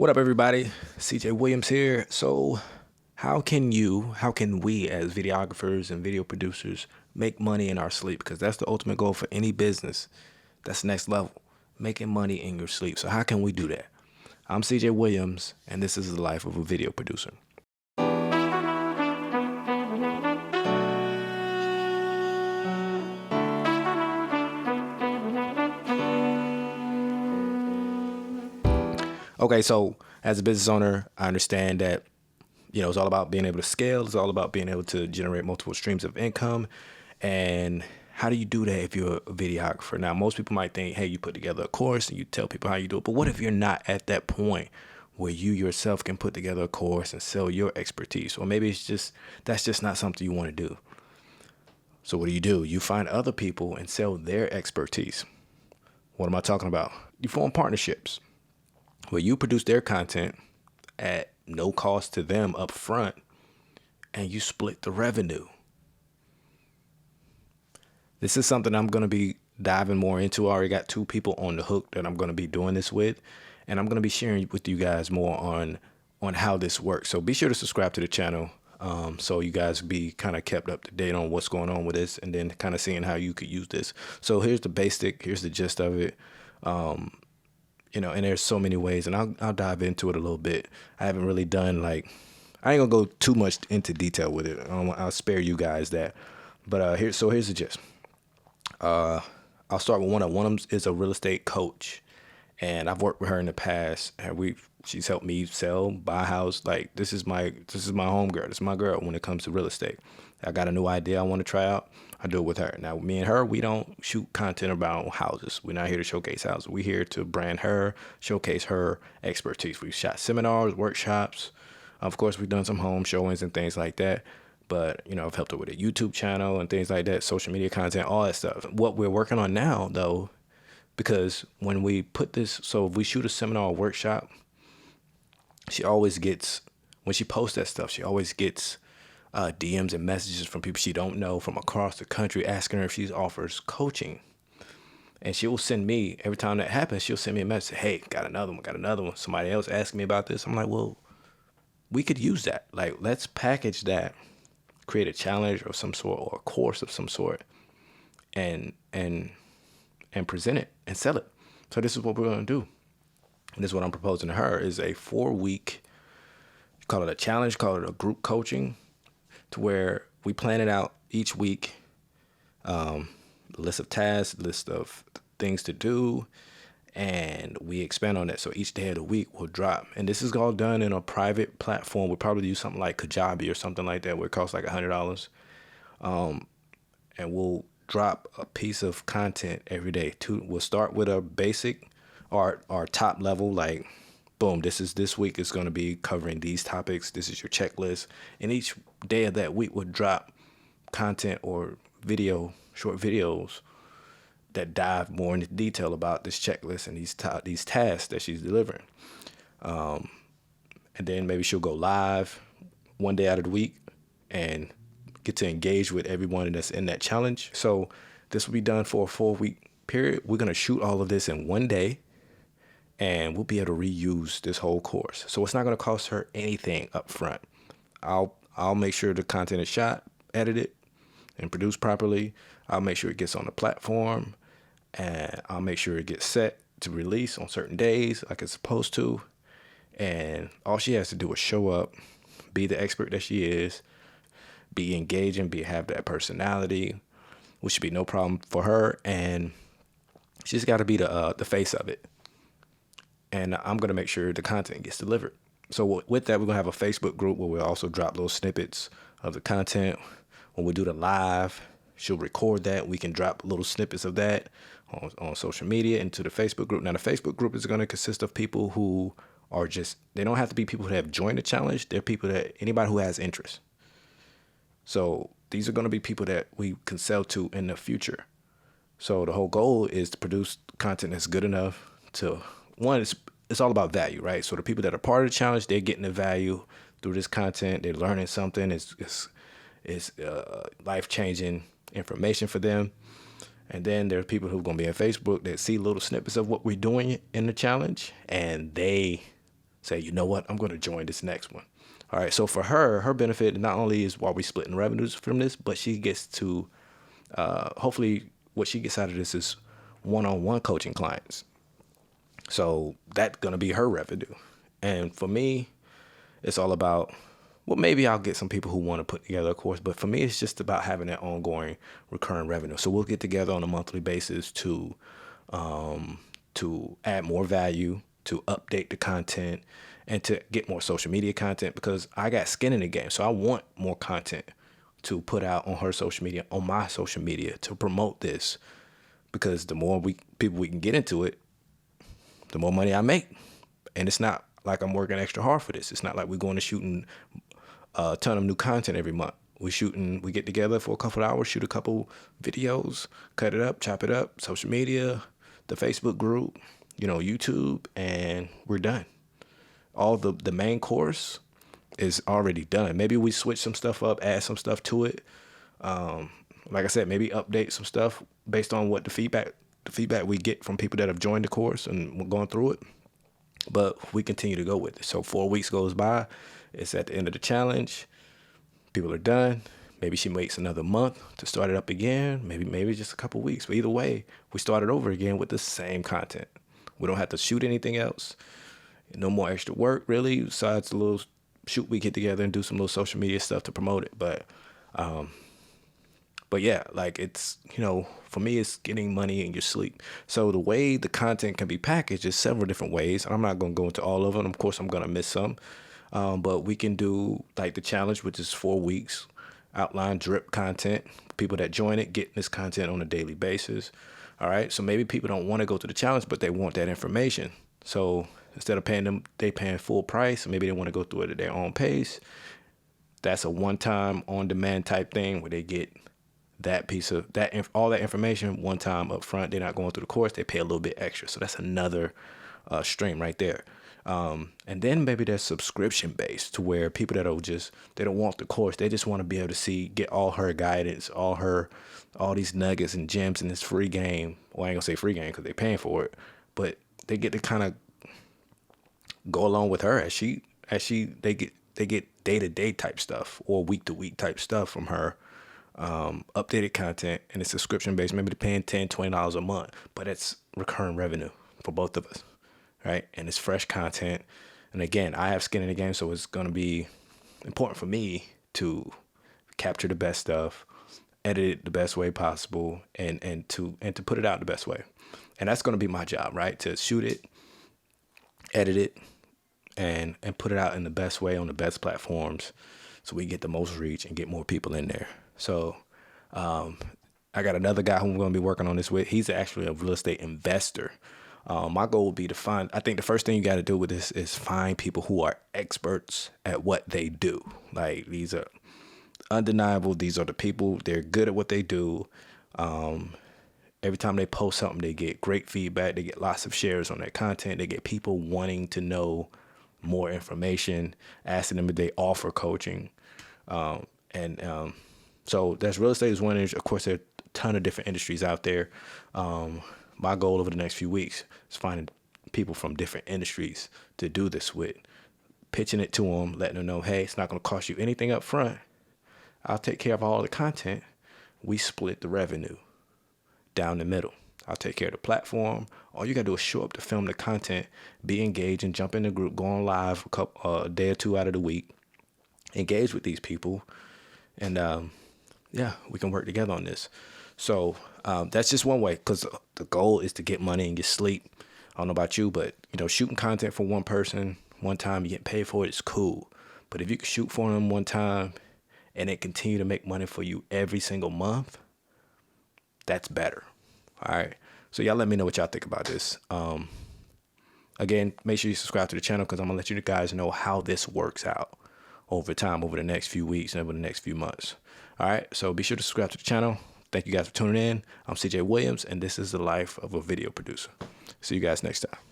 What up, everybody? CJ Williams here. So, how can we as videographers and video producers make money in our sleep? Because that's the ultimate goal for any business. That's the next level, making money in your sleep. So, how can we do that? I'm CJ Williams, and this is the life of a video producer. Okay, so as a business owner, I understand that it's all about being able to scale. It's all about being able to generate multiple streams of income. And how do you do that if you're a videographer? Now, most people might think, hey, you put together a course and you tell people how you do it. But what if you're not at that point where you yourself can put together a course and sell your expertise? Or maybe that's just not something you want to do. So what do? You find other people and sell their expertise. What am I talking about? You form partnerships where you produce their content at no cost to them up front, and you split the revenue. This is something I'm going to be diving more into. I already got 2 people on the hook that I'm going to be doing this with, and I'm going to be sharing with you guys more on how this works. So be sure to subscribe to the channel so you guys be kind of kept up to date on what's going on with this, and then kind of seeing how you could use this. So here's the gist of it. And there's so many ways, and I'll dive into it a little bit. I haven't really done I ain't gonna go too much into detail with it. I'll spare you guys that. But here's the gist. I'll start with one of them is a real estate coach, and I've worked with her in the past, and she's helped me buy a house. Like this is my home girl. This is my girl when it comes to real estate. I got a new idea I want to try out. I do it with her. Now, me and her, we don't shoot content about houses. We're not here to showcase houses. We're here to brand her, showcase her expertise. We've shot seminars, workshops. Of course, we've done some home showings and things like that. But, I've helped her with a YouTube channel and things like that, social media content, all that stuff. What we're working on now, though, because when we put this, so if we shoot a seminar or workshop, when she posts that stuff, she always gets DMs and messages from people she don't know from across the country asking her if she offers coaching. And she will send me, every time that happens, she'll send me a message, hey, got another one. Somebody else asked me about this. I'm like, well, we could use that. Like, let's package that, create a challenge of some sort or a course of some sort and present it and sell it. So this is what we're going to do. And this is what I'm proposing to her is a 4-week, call it a challenge, call it a group coaching, to where we plan it out each week, list of tasks, list of things to do, and we expand on that. So each day of the week will drop. And this is all done in a private platform. We'll probably use something like Kajabi or something like that where it costs like $100. And we'll drop a piece of content every day. We'll start with a basic or our top level, like, boom, this week is going to be covering these topics. This is your checklist. And each day of that week would drop content or short videos that dive more into detail about this checklist and these tasks that she's delivering. And then maybe she'll go live one day out of the week and get to engage with everyone that's in that challenge. So this will be done for a 4-week period. We're going to shoot all of this in one day, and we'll be able to reuse this whole course. So it's not going to cost her anything up front. I'll make sure the content is shot, edited, and produced properly. I'll make sure it gets on the platform, and I'll make sure it gets set to release on certain days like it's supposed to. And all she has to do is show up, be the expert that she is, be engaging, have that personality, which should be no problem for her. And she's got to be the face of it. And I'm going to make sure the content gets delivered. So with that, we're going to have a Facebook group where we'll also drop little snippets of the content. When we do the live, she'll record that. We can drop little snippets of that on social media into the Facebook group. Now, the Facebook group is going to consist of people who are they don't have to be people who have joined the challenge. They're anybody who has interest. So these are going to be people that we can sell to in the future. So the whole goal is to produce content that's good enough to, one, it's all about value, right? So the people that are part of the challenge, they're getting the value through this content. They're learning something. It's life-changing information for them. And then there are people who are going to be on Facebook that see little snippets of what we're doing in the challenge, and they say, you know what, I'm going to join this next one. All right. So for her benefit not only is while we splitting revenues from this, but she gets to hopefully what she gets out of this is one-on-one coaching clients. So that's going to be her revenue. And for me, it's all about, well, maybe I'll get some people who want to put together a course, but for me, it's just about having that ongoing recurring revenue. So we'll get together on a monthly basis to add more value, to update the content, and to get more social media content, because I got skin in the game. So I want more content to put out on her social media, on my social media, to promote this, because the more people we can get into it, the more money I make. And it's not like I'm working extra hard for this. It's not like we're going to shooting a ton of new content every month. We get together for a couple of hours, shoot a couple videos, cut it up, chop it up, social media, the Facebook group, YouTube, and we're done. All the main course is already done. Maybe we switch some stuff up, add some stuff to it. Like I said, maybe update some stuff based on what the feedback we get from people that have joined the course and we're going through it. But we continue to go with it. So 4 weeks goes by. It's at the end of the challenge. People are done. Maybe she waits another month to start it up again. Maybe just a couple weeks. But either way, we start it over again with the same content. We don't have to shoot anything else. No more extra work, really, besides the little shoot we get together and do some little social media stuff to promote it. But yeah, like it's, for me, it's getting money in your sleep. So the way the content can be packaged is several different ways. I'm not going to go into all of them. Of course, I'm going to miss some. But we can do like the challenge, which is 4 weeks, outline drip content. People that join it get this content on a daily basis. All right. So maybe people don't want to go to the challenge, but they want that information. So instead of they paying full price, maybe they want to go through it at their own pace. That's a one-time on-demand type thing where they get that piece of all that information one time up front. They're not going through the course. They pay a little bit extra. So that's another stream right there. And then maybe there's subscription based, to where people they don't want the course. They just want to be able to get all her guidance, all these nuggets and gems in this free game. Well, I ain't gonna say free game because they're paying for it, but they get to kind of go along with her as they get day-to-day type stuff or week-to-week type stuff from her. Updated content, and it's subscription based. Maybe they're paying $10, $20 a month, but it's recurring revenue for both of us, right? And it's fresh content. And again, I have skin in the game, so it's going to be important for me to capture the best stuff, edit it the best way possible, and to put it out the best way. And that's going to be my job, right? To shoot it, edit it, and put it out in the best way on the best platforms, so we get the most reach and get more people in there. So I got another guy who I'm going to be working on this with. He's actually a real estate investor. My goal would be to I think the first thing you got to do with this is find people who are experts at what they do. Like, these are undeniable. These are the people, they're good at what they do. Every time they post something, they get great feedback. They get lots of shares on their content. They get people wanting to know more information, asking them if they offer coaching. So that's real estate is one industry. Of course, there are a ton of different industries out there. My goal over the next few weeks is finding people from different industries to do this with, pitching it to them, letting them know, hey, it's not going to cost you anything up front. I'll take care of all the content. We split the revenue down the middle. I'll take care of the platform. All you got to do is show up to film the content, be engaged, and jump in the group, go on live a day or two out of the week, engage with these people, and we can work together on this. So that's just one way, because the goal is to get money and get sleep. I don't know about you, but shooting content for one person one time, you get paid for it, it's cool. But if you can shoot for them one time and it continue to make money for you every single month, that's better. All right. So y'all let me know what y'all think about this. Again, make sure you subscribe to the channel, because I'm gonna let you guys know how this works out over time, over the next few weeks and over the next few months. All right. So be sure to subscribe to the channel. Thank you guys for tuning in. I'm CJ Williams, and this is the life of a video producer. See you guys next time.